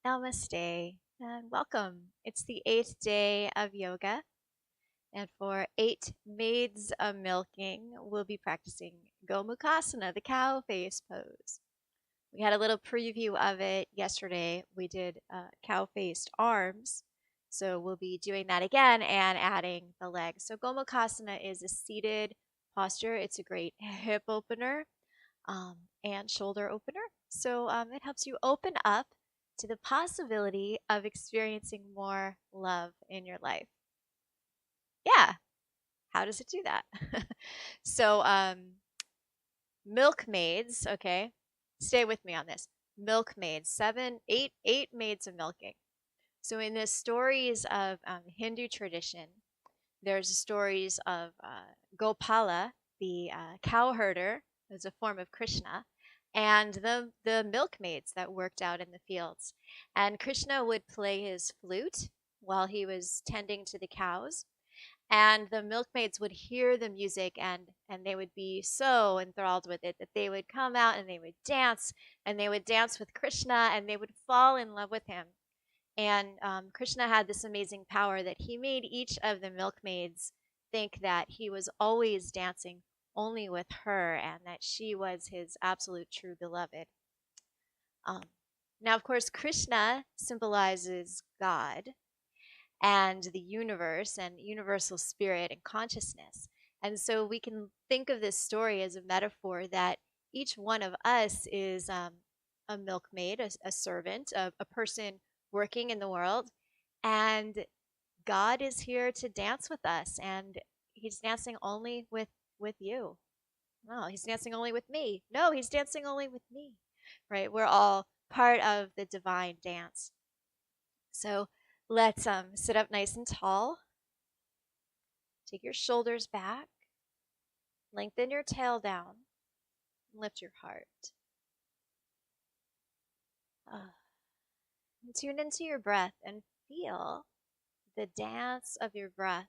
Namaste and welcome. It's the 8th day of yoga, and for 8 maids of milking, we'll be practicing Gomukhasana, the cow face pose. We had a little preview of it yesterday. We did cow faced arms, so we'll be doing that again and adding the legs. So Gomukhasana is a seated posture. It's a great hip opener and shoulder opener. So it helps you open up to the possibility of experiencing more love in your life. Yeah, how does it do that? So, milkmaids, okay, stay with me on this. Milkmaids, eight maids of milking. So, in the stories of Hindu tradition, there's stories of Gopala, the cow herder, as a form of Krishna, and the milkmaids that worked out in the fields. And Krishna would play his flute while he was tending to the cows, and the milkmaids would hear the music and they would be so enthralled with it that they would come out and they would dance, and they would dance with Krishna, and they would fall in love with him. And Krishna had this amazing power that he made each of the milkmaids think that he was always dancing only with her and that she was his absolute true beloved. Um, Now, of course, Krishna symbolizes God and the universe and universal spirit and consciousness. And so we can think of this story as a metaphor that each one of us is a milkmaid, a servant, a person working in the world. And God is here to dance with us. And he's dancing only with you. No, he's dancing only with me. No, he's dancing only with me. Right? We're all part of the divine dance. So let's sit up nice and tall. Take your shoulders back. Lengthen your tail down. And lift your heart. And tune into your breath and feel the dance of your breath.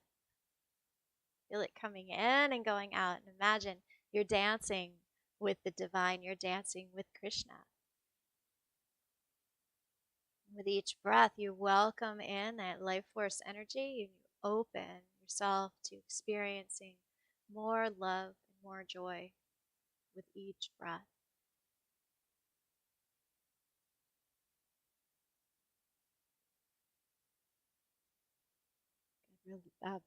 Feel it coming in and going out. And imagine you're dancing with the divine. You're dancing with Krishna. With each breath, you welcome in that life force energy and you open yourself to experiencing more love and more joy with each breath.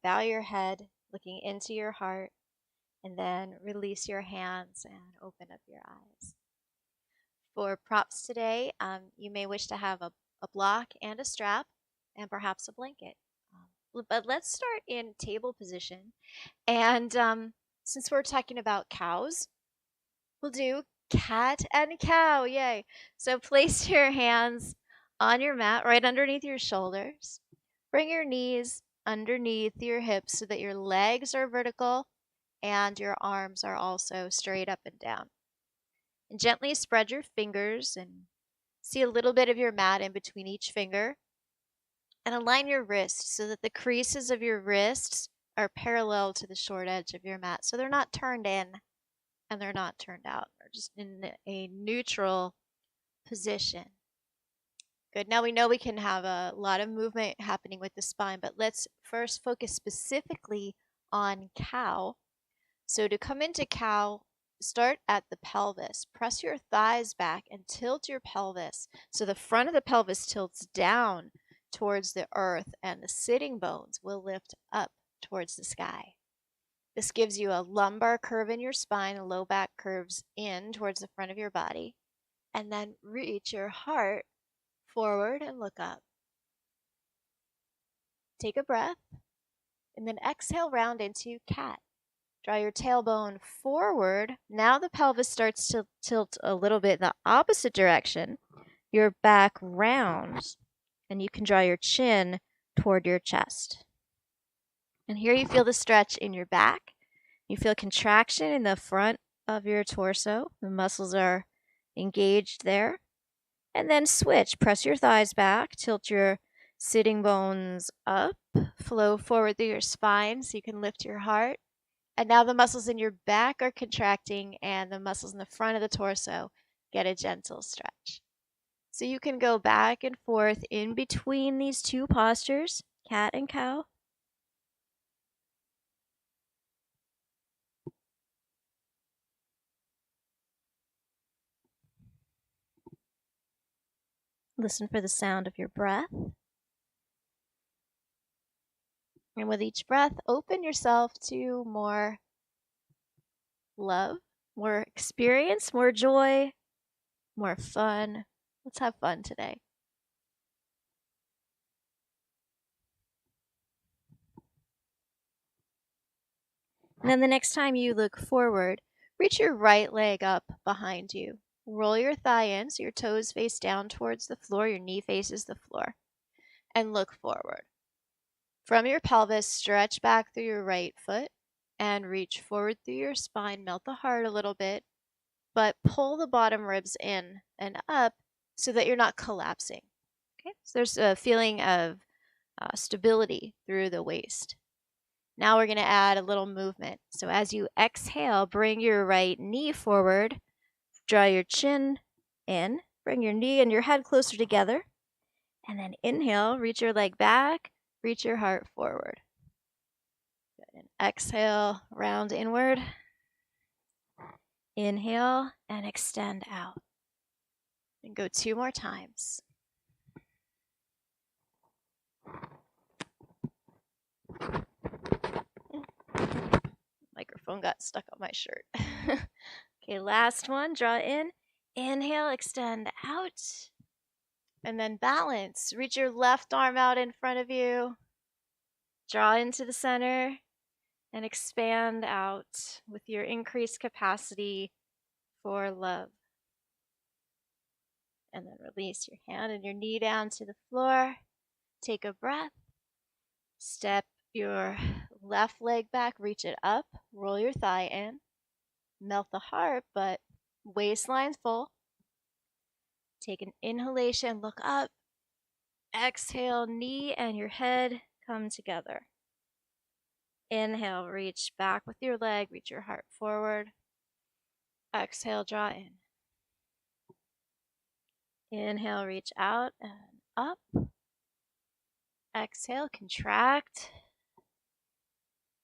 Bow your head, looking into your heart, and then release your hands and open up your eyes. For props today, you may wish to have a block and a strap and perhaps a blanket. But let's start in table position. And since we're talking about cows, we'll do cat and cow. Yay. So place your hands on your mat right underneath your shoulders. Bring your knees underneath your hips so that your legs are vertical and your arms are also straight up and down. And gently spread your fingers and see a little bit of your mat in between each finger. And align your wrists so that the creases of your wrists are parallel to the short edge of your mat. So they're not turned in and they're not turned out. They're just in a neutral position. Good. Now we know we can have a lot of movement happening with the spine, but let's first focus specifically on cow. So to come into cow, start at the pelvis. Press your thighs back and tilt your pelvis. So the front of the pelvis tilts down towards the earth and the sitting bones will lift up towards the sky. This gives you a lumbar curve in your spine, a low back curves in towards the front of your body. And then reach your heart forward and look up. Take a breath and then exhale round into cat. Draw your tailbone forward. Now the pelvis starts to tilt a little bit in the opposite direction. Your back rounds and you can draw your chin toward your chest. And here you feel the stretch in your back. You feel contraction in the front of your torso. The muscles are engaged there. And then switch. Press your thighs back. Tilt your sitting bones up. Flow forward through your spine so you can lift your heart. And now the muscles in your back are contracting and the muscles in the front of the torso get a gentle stretch. So you can go back and forth in between these two postures, cat and cow. Listen for the sound of your breath. And with each breath, open yourself to more love, more experience, more joy, more fun. Let's have fun today. And then the next time you look forward, reach your right leg up behind you. Roll your thigh in so your toes face down towards the floor, your knee faces the floor, and look forward. From your pelvis, stretch back through your right foot and reach forward through your spine. Melt the heart a little bit, but pull the bottom ribs in and up so that you're not collapsing. Okay, so there's a feeling of stability through the waist. Now we're going to add a little movement. So as you exhale, bring your right knee forward, draw your chin in, bring your knee and your head closer together, and then inhale, reach your leg back, reach your heart forward. Good. And exhale, round inward. Inhale and extend out. And go 2 more times. Microphone got stuck on my shirt. Okay, last one. Draw in. Inhale, extend out. And then balance. Reach your left arm out in front of you. Draw into the center and expand out with your increased capacity for love. And then release your hand and your knee down to the floor. Take a breath. Step your left leg back, reach it up, roll your thigh in. Melt the heart, but waistline full. Take an inhalation, look up. Exhale, knee and your head come together. Inhale, reach back with your leg, reach your heart forward. Exhale, draw in. Inhale, reach out and up. Exhale, contract.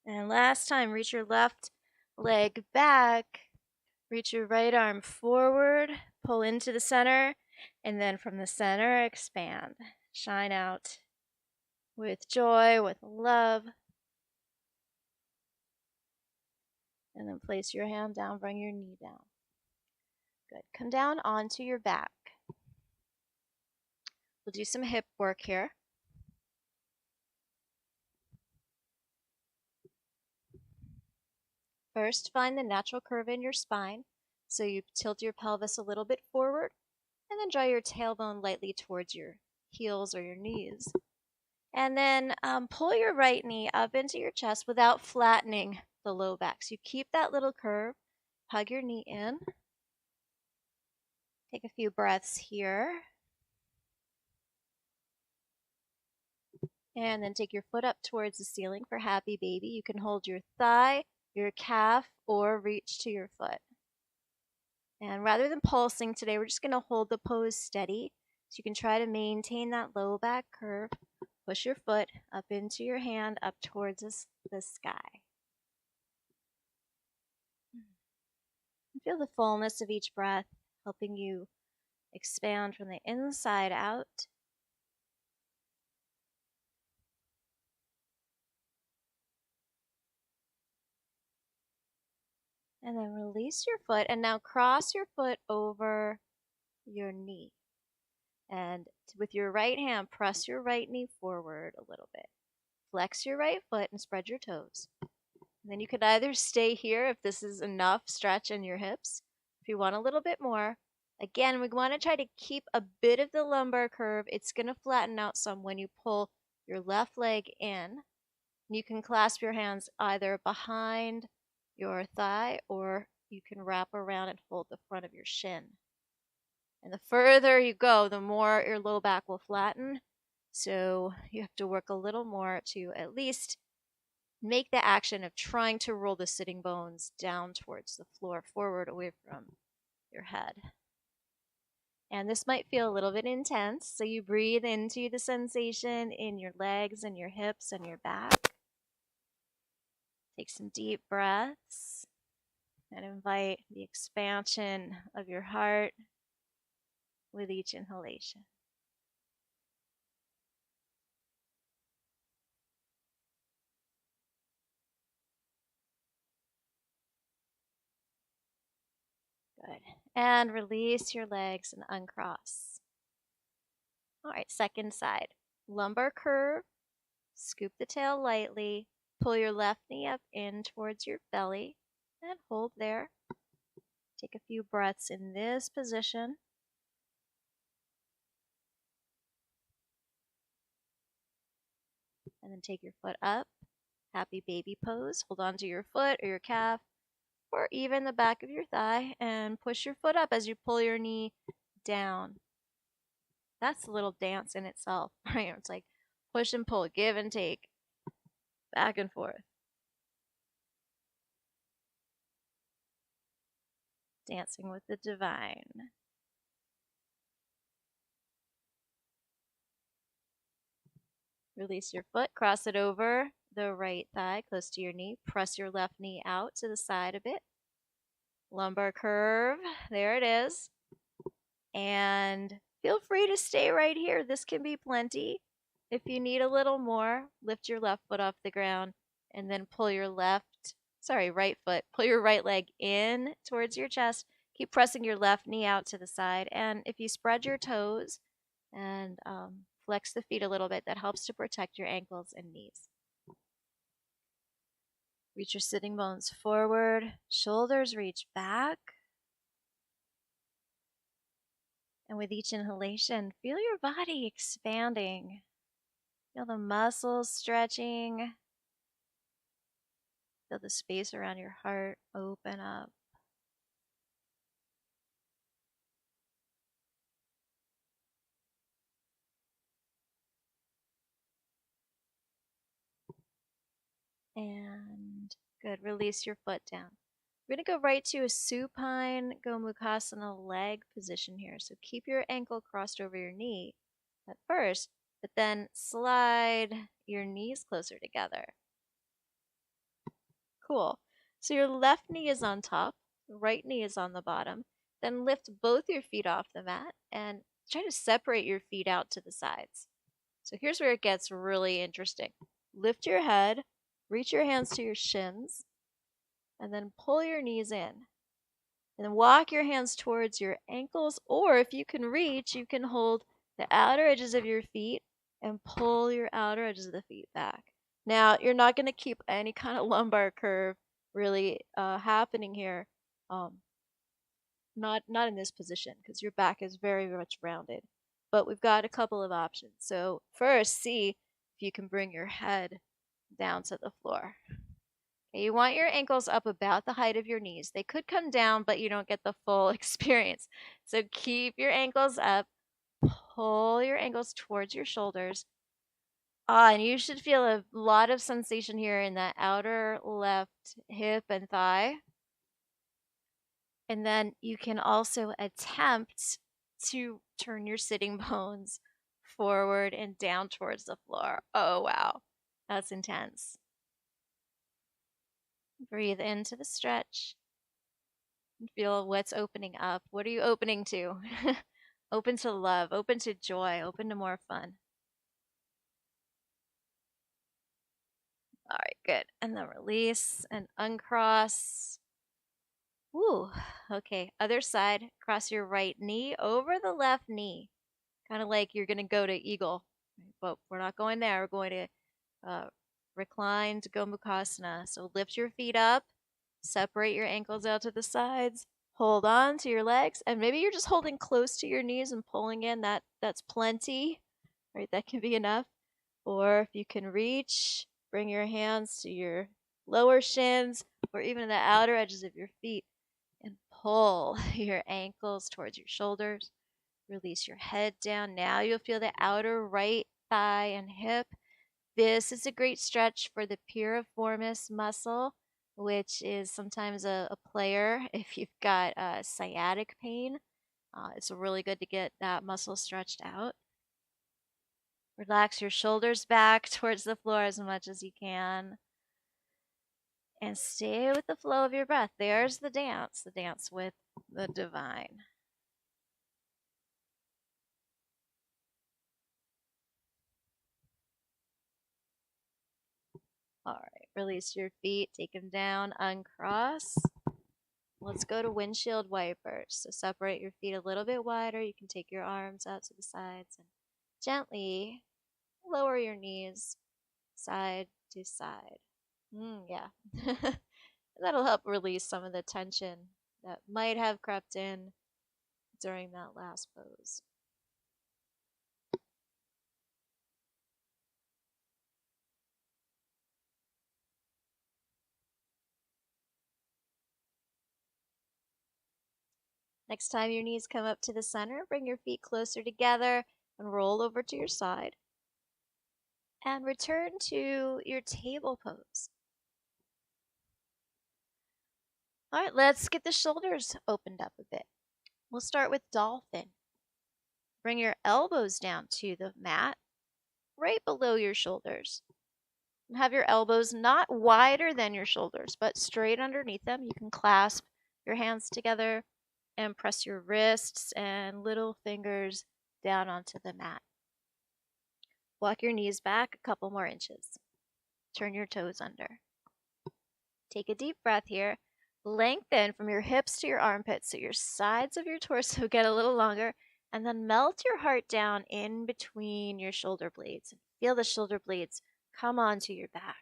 And last time, reach your left leg back. Reach your right arm forward, pull into the center, and then from the center, expand. Shine out with joy, with love. And then place your hand down, bring your knee down. Good. Come down onto your back. We'll do some hip work here. First, find the natural curve in your spine. So you tilt your pelvis a little bit forward, and then draw your tailbone lightly towards your heels or your knees. And then pull your right knee up into your chest without flattening the low back. So you keep that little curve. Hug your knee in. Take a few breaths here. And then take your foot up towards the ceiling for happy baby. You can hold your thigh, your calf, or reach to your foot. And rather than pulsing today, we're just going to hold the pose steady. So you can try to maintain that low back curve. Push your foot up into your hand, up towards the sky. Feel the fullness of each breath, helping you expand from the inside out. And then release your foot, and now cross your foot over your knee. And with your right hand, press your right knee forward a little bit. Flex your right foot and spread your toes. And then you could either stay here if this is enough stretch in your hips. If you want a little bit more, again, we want to try to keep a bit of the lumbar curve. It's going to flatten out some when you pull your left leg in. You can clasp your hands either behind your thigh, or you can wrap around and hold the front of your shin. And the further you go, the more your low back will flatten. So you have to work a little more to at least make the action of trying to roll the sitting bones down towards the floor, forward, away from your head. And this might feel a little bit intense, so you breathe into the sensation in your legs and your hips and your back. Take some deep breaths and invite the expansion of your heart with each inhalation. Good. And release your legs and uncross. All right, second side. Lumbar curve. Scoop the tail lightly. Pull your left knee up in towards your belly and hold there. Take a few breaths in this position. And then take your foot up. Happy baby pose. Hold on to your foot or your calf or even the back of your thigh and push your foot up as you pull your knee down. That's a little dance in itself, right? It's like push and pull, give and take, back and forth. Dancing with the divine. Release your foot, cross it over the right thigh close to your knee. Press your left knee out to the side a bit. Lumbar curve, there it is. And feel free to stay right here. This can be plenty. If you need a little more, lift your left foot off the ground and then pull your right foot, pull your right leg in towards your chest. Keep pressing your left knee out to the side. And if you spread your toes and flex the feet a little bit, that helps to protect your ankles and knees. Reach your sitting bones forward, shoulders reach back. And with each inhalation, feel your body expanding. Feel the muscles stretching. Feel the space around your heart open up. And good. Release your foot down. We're going to go right to a supine Gomukhasana leg position here. So keep your ankle crossed over your knee at first, but then slide your knees closer together. Cool. So your left knee is on top, right knee is on the bottom. Then lift both your feet off the mat and try to separate your feet out to the sides. So here's where it gets really interesting. Lift your head, reach your hands to your shins, and then pull your knees in. And then walk your hands towards your ankles, or if you can reach, you can hold the outer edges of your feet and pull your outer edges of the feet back. Now, you're not going to keep any kind of lumbar curve really happening here. Not in this position because your back is very much rounded. But we've got a couple of options. So first, see if you can bring your head down to the floor. Okay, you want your ankles up about the height of your knees. They could come down, but you don't get the full experience. So keep your ankles up. Pull your ankles towards your shoulders. And you should feel a lot of sensation here in that outer left hip and thigh. And then you can also attempt to turn your sitting bones forward and down towards the floor. Oh, wow. That's intense. Breathe into the stretch. And feel what's opening up. What are you opening to? Open to love, open to joy, open to more fun. All right, good. And then release and uncross. Ooh, okay. Other side, cross your right knee over the left knee. Kind of like you're going to go to eagle, but we're not going there. We're going to reclined Gomukhasana. So lift your feet up, separate your ankles out to the sides, hold on to your legs, and maybe you're just holding close to your knees and pulling in. That's plenty, right? That can be enough. Or if you can reach, bring your hands to your lower shins or even the outer edges of your feet and pull your ankles towards your shoulders. Release your head down. Now you'll feel the outer right thigh and hip. This is a great stretch for the piriformis muscle, which is sometimes a player if you've got sciatic pain. It's really good to get that muscle stretched out. Relax your shoulders back towards the floor as much as you can. And stay with the flow of your breath. There's the dance with the divine. All right, release your feet, take them down, uncross. Let's go to windshield wipers. So separate your feet a little bit wider. You can take your arms out to the sides and gently lower your knees side to side. Yeah. That'll help release some of the tension that might have crept in during that last pose. Next time your knees come up to the center, bring your feet closer together and roll over to your side. And return to your table pose. All right, let's get the shoulders opened up a bit. We'll start with dolphin. Bring your elbows down to the mat, right below your shoulders. And have your elbows not wider than your shoulders, but straight underneath them. You can clasp your hands together and press your wrists and little fingers down onto the mat. Walk your knees back a couple more inches. Turn your toes under. Take a deep breath here. Lengthen from your hips to your armpits so your sides of your torso get a little longer. And then melt your heart down in between your shoulder blades. Feel the shoulder blades come onto your back.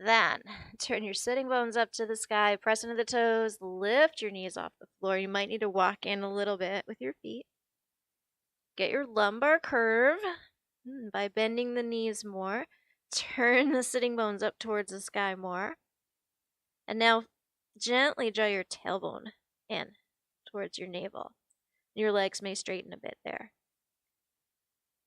Then turn your sitting bones up to the sky, press into the toes, lift your knees off the floor. You might need to walk in a little bit with your feet. Get your lumbar curve by bending the knees more. Turn the sitting bones up towards the sky more. And now gently draw your tailbone in towards your navel. Your legs may straighten a bit there.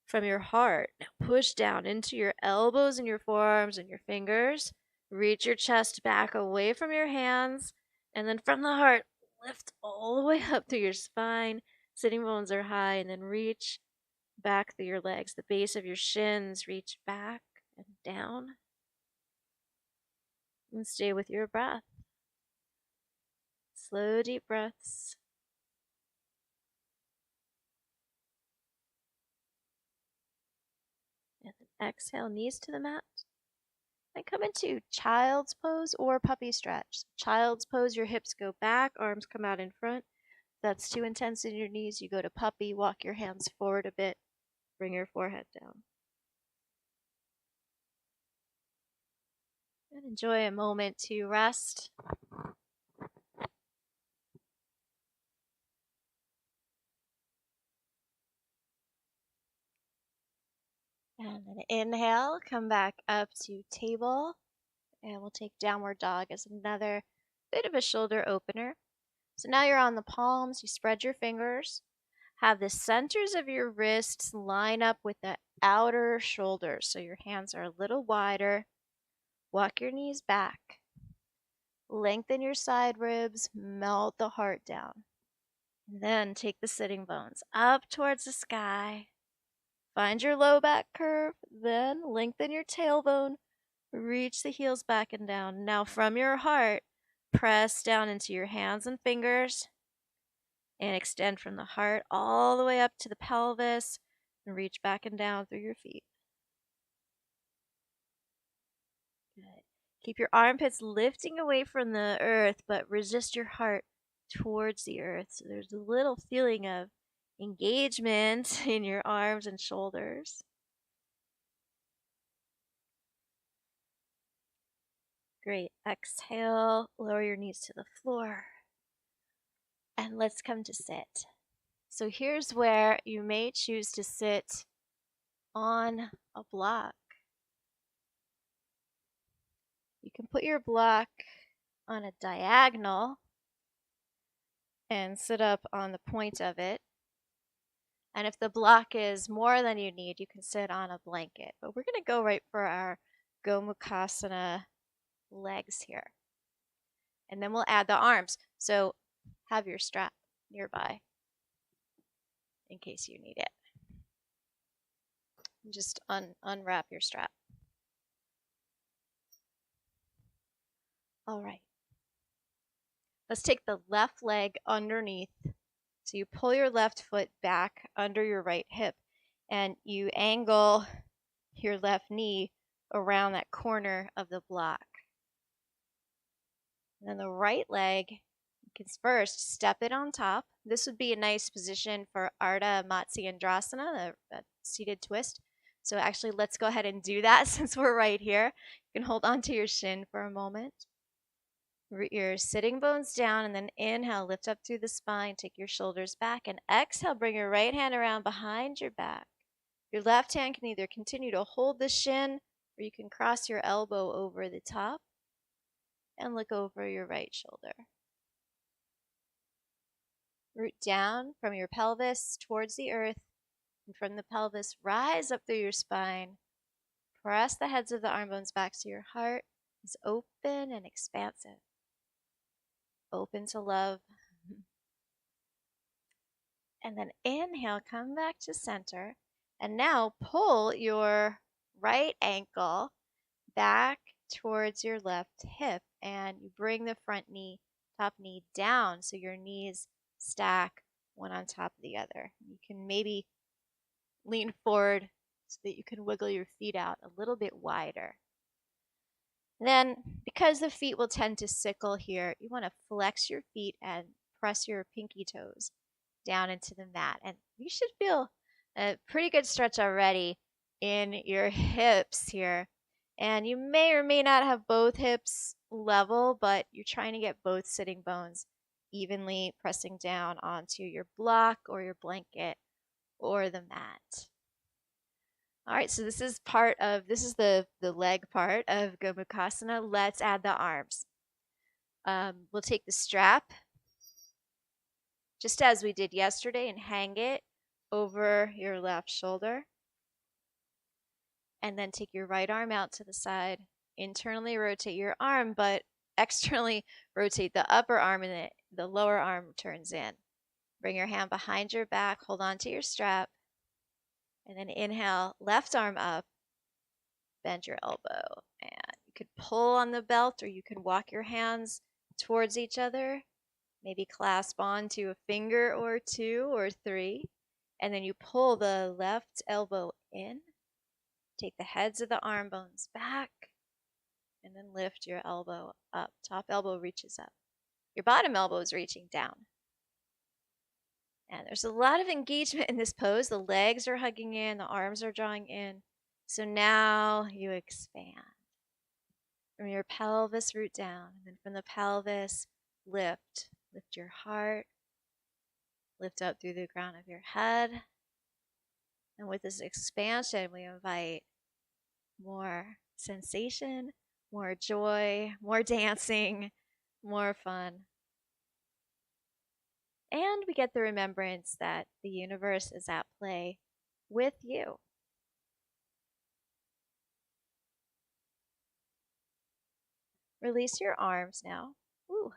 From your heart, push down into your elbows and your forearms and your fingers. Reach your chest back away from your hands. And then from the heart, lift all the way up through your spine. Sitting bones are high. And then reach back through your legs. The base of your shins, reach back and down. And stay with your breath. Slow, deep breaths. And then exhale, knees to the mat. And come into child's pose or puppy stretch. Child's pose, your hips go back, arms come out in front. If that's too intense in your knees, you go to puppy, walk your hands forward a bit, bring your forehead down. And enjoy a moment to rest. And then inhale, come back up to table. And we'll take downward dog as another bit of a shoulder opener. So now you're on the palms, you spread your fingers. Have the centers of your wrists line up with the outer shoulders, so your hands are a little wider. Walk your knees back. Lengthen your side ribs, melt the heart down. And then take the sitting bones up towards the sky. Find your low back curve, then lengthen your tailbone. Reach the heels back and down. Now from your heart, press down into your hands and fingers. And extend from the heart all the way up to the pelvis and reach back and down through your feet. Good. Keep your armpits lifting away from the earth, but resist your heart towards the earth. So there's a little feeling of engagement in your arms and shoulders. Great. Exhale, lower your knees to the floor. And let's come to sit. So here's where you may choose to sit on a block. You can put your block on a diagonal and sit up on the point of it. And if the block is more than you need, you can sit on a blanket. But we're going to go right for our Gomukhasana legs here. And then we'll add the arms. So have your strap. nearby in case you need it. Just unwrap your strap. All right. Let's take the left leg underneath. So you pull your left foot back under your right hip and you angle your left knee around that corner of the block. And then the right leg, you can first step it on top. This would be a nice position for Ardha Matsyendrasana, a seated twist. So actually, let's go ahead and do that since we're right here. You can hold onto your shin for a moment. Root your sitting bones down and then inhale, lift up through the spine, take your shoulders back, and exhale, bring your right hand around behind your back. Your left hand can either continue to hold the shin or you can cross your elbow over the top and look over your right shoulder. Root down from your pelvis towards the earth, and from the pelvis, rise up through your spine. Press the heads of the arm bones back to your heart. It's open and expansive. Open to love. And then inhale, come back to center. And now pull your right ankle back towards your left hip. And you bring the front knee, top knee down so your knees stack one on top of the other. You can maybe lean forward so that you can wiggle your feet out a little bit wider. Then, because the feet will tend to sickle here, you want to flex your feet and press your pinky toes down into the mat. And you should feel a pretty good stretch already in your hips here. And you may or may not have both hips level, but you're trying to get both sitting bones evenly pressing down onto your block or your blanket or the mat. All right, so this is the leg part of Gomukhasana. Let's add the arms. We'll take the strap, just as we did yesterday, and hang it over your left shoulder. And then take your right arm out to the side. Internally rotate your arm, but externally rotate the upper arm and the lower arm turns in. Bring your hand behind your back, hold on to your strap, and then inhale, left arm up, bend your elbow. And you could pull on the belt or you can walk your hands towards each other, maybe clasp onto a finger or two or three, and then you pull the left elbow in, take the heads of the arm bones back, and then lift your elbow up. Top elbow reaches up. Your bottom elbow is reaching down. And there's a lot of engagement in this pose. The legs are hugging in, the arms are drawing in. So now you expand. From your pelvis, root down. And then from the pelvis, lift. Lift your heart. Lift up through the crown of your head. And with this expansion, we invite more sensation, more joy, more dancing, more fun. And we get the remembrance that the universe is at play with you. Release your arms now. Ooh.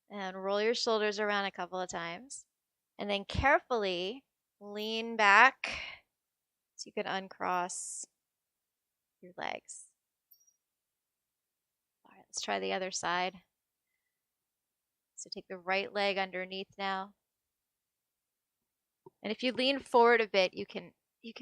And roll your shoulders around a couple of times. And then carefully lean back so you can uncross your legs. All right, let's try the other side. So take the right leg underneath now. And if you lean forward a bit, you can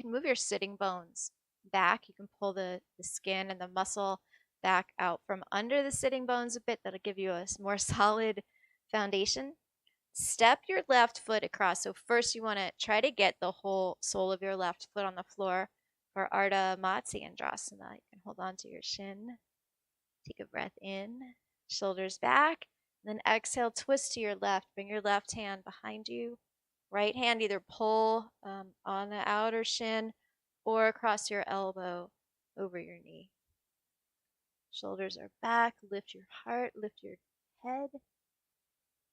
move your sitting bones back. You can pull the skin and the muscle back out from under the sitting bones a bit. That'll give you a more solid foundation. Step your left foot across. So first you want to try to get the whole sole of your left foot on the floor for Ardha Matsyendrasana. You can hold on to your shin. Take a breath in, shoulders back. Then exhale, twist to your left. Bring your left hand behind you. Right hand either pull on the outer shin or across your elbow over your knee. Shoulders are back. Lift your heart, lift your head,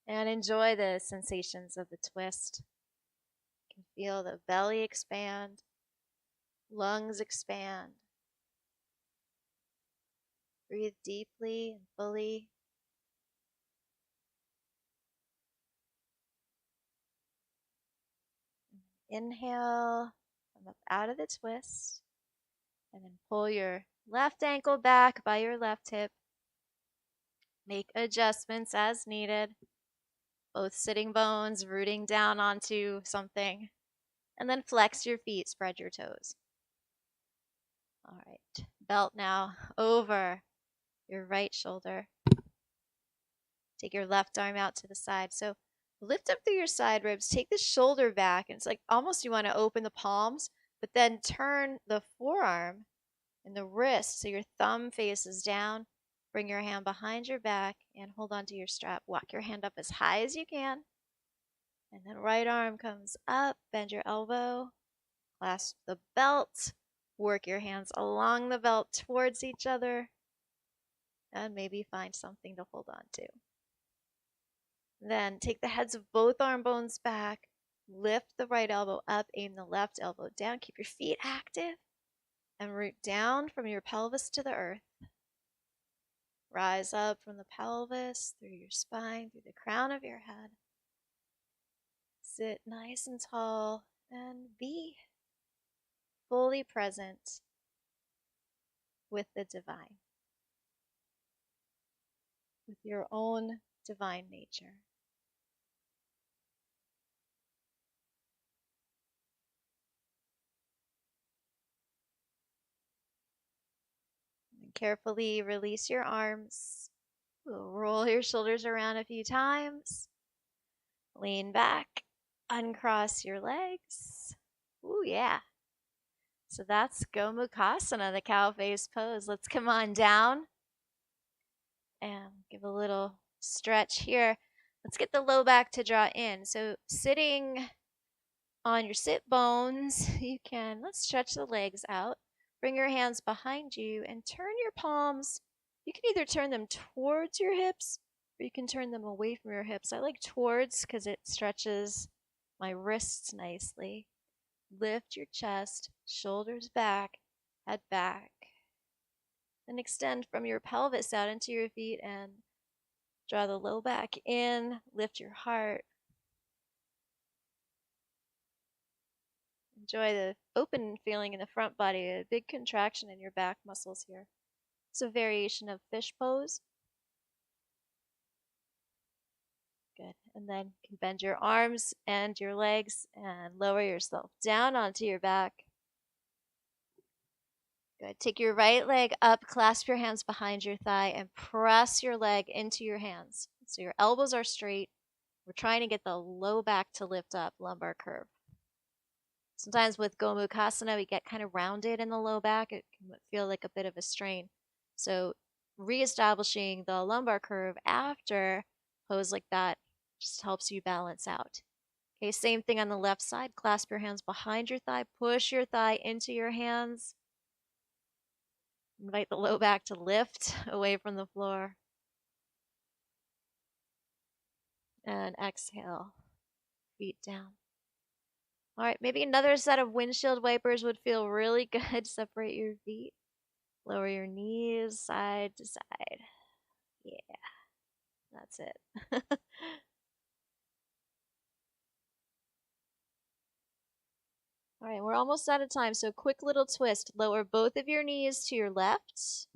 and enjoy the sensations of the twist. You can feel the belly expand, lungs expand. Breathe deeply and fully. Inhale, come up out of the twist, and then pull your left ankle back by your left hip. Make adjustments as needed, both sitting bones rooting down onto something, and then flex your feet, spread your toes. All right, belt now over your right shoulder. Take your left arm out to the side. So lift up through your side ribs, take the shoulder back, and it's like almost you want to open the palms, but then turn the forearm and the wrist so your thumb faces down. Bring your hand behind your back and hold on to your strap. Walk your hand up as high as you can. And then right arm comes up, bend your elbow, clasp the belt, work your hands along the belt towards each other, and maybe find something to hold on to. Then take the heads of both arm bones back, lift the right elbow up, aim the left elbow down, keep your feet active, and root down from your pelvis to the earth. Rise up from the pelvis, through your spine, through the crown of your head. Sit nice and tall and be fully present with the divine, with your own divine nature. And carefully release your arms. Roll your shoulders around a few times. Lean back, uncross your legs. Ooh, yeah. So that's Gomukhasana, the cow face pose. Let's come on down and give a little stretch here. Let's get the low back to draw in. So sitting on your sit bones, let's stretch the legs out. Bring your hands behind you and turn your palms. You can either turn them towards your hips or you can turn them away from your hips. I like towards because it stretches my wrists nicely. Lift your chest, shoulders back, head back. Then extend from your pelvis out into your feet and draw the low back in. Lift your heart. Enjoy the open feeling in the front body, a big contraction in your back muscles here. It's a variation of fish pose. Good. And then you can bend your arms and your legs and lower yourself down onto your back. Good. Take your right leg up, clasp your hands behind your thigh, and press your leg into your hands. So your elbows are straight. We're trying to get the low back to lift up, lumbar curve. Sometimes with Gomukhasana, we get kind of rounded in the low back. It can feel like a bit of a strain. So reestablishing the lumbar curve after pose like that just helps you balance out. Okay, same thing on the left side. Clasp your hands behind your thigh. Push your thigh into your hands. Invite the low back to lift away from the floor. And exhale, feet down. All right, maybe another set of windshield wipers would feel really good. Separate your feet. Lower your knees side to side. Yeah, that's it. All right, we're almost out of time, so quick little twist. Lower both of your knees to your left.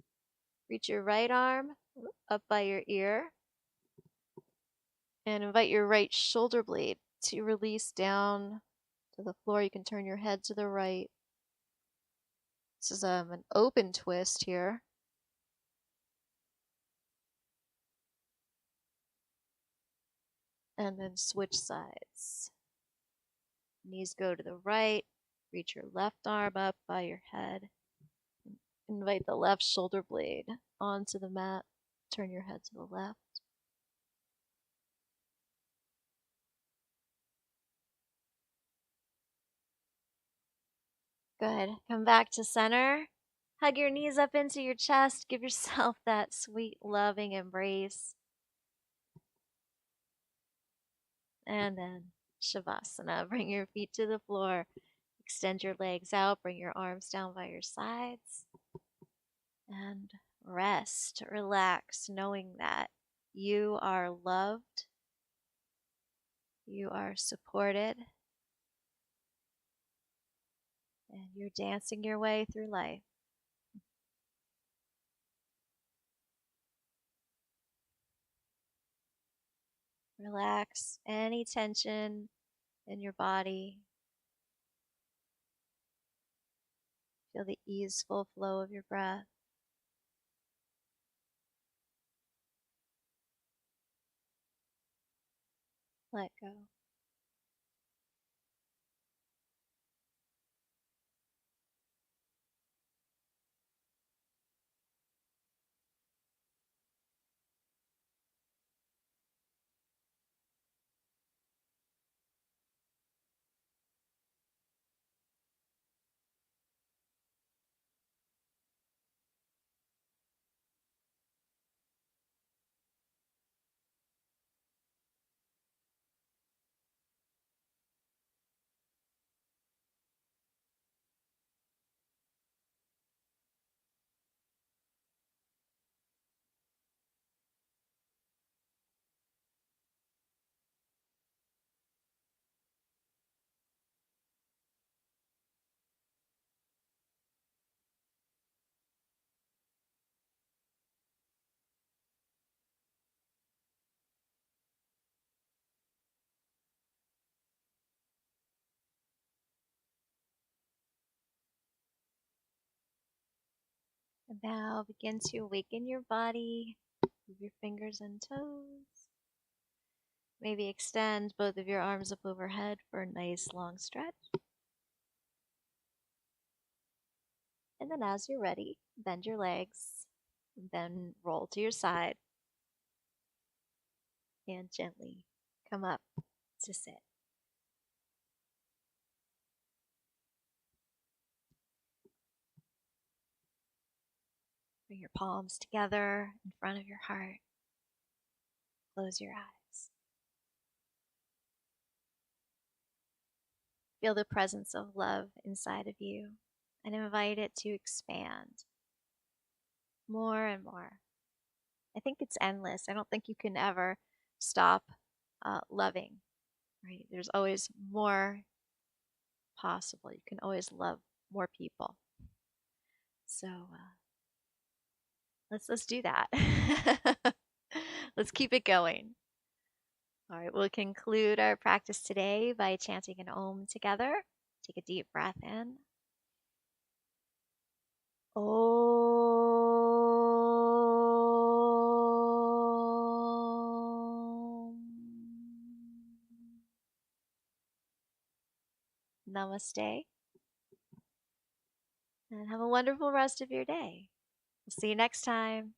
Reach your right arm up by your ear. And invite your right shoulder blade to release down to the floor. You can turn your head to the right. This is an open twist here. And then switch sides. Knees go to the right. Reach your left arm up by your head. Invite the left shoulder blade onto the mat. Turn your head to the left. Good. Come back to center. Hug your knees up into your chest. Give yourself that sweet, loving embrace. And then Shavasana. Bring your feet to the floor. Extend your legs out. Bring your arms down by your sides. And rest. Relax, knowing that you are loved. You are supported. And you're dancing your way through life. Relax any tension in your body. Feel the easeful flow of your breath. Let go. And now begin to awaken your body. Move your fingers and toes. Maybe extend both of your arms up overhead for a nice long stretch. And then as you're ready, bend your legs, and then roll to your side, and gently come up to sit. Bring your palms together in front of your heart. Close your eyes. Feel the presence of love inside of you and invite it to expand more and more. I think it's endless. I don't think you can ever stop loving, right? There's always more possible. You can always love more people. So let's do that. Let's keep it going. All right, we'll conclude our practice today by chanting an Om together. Take a deep breath in. Om. Namaste. And have a wonderful rest of your day. We'll see you next time.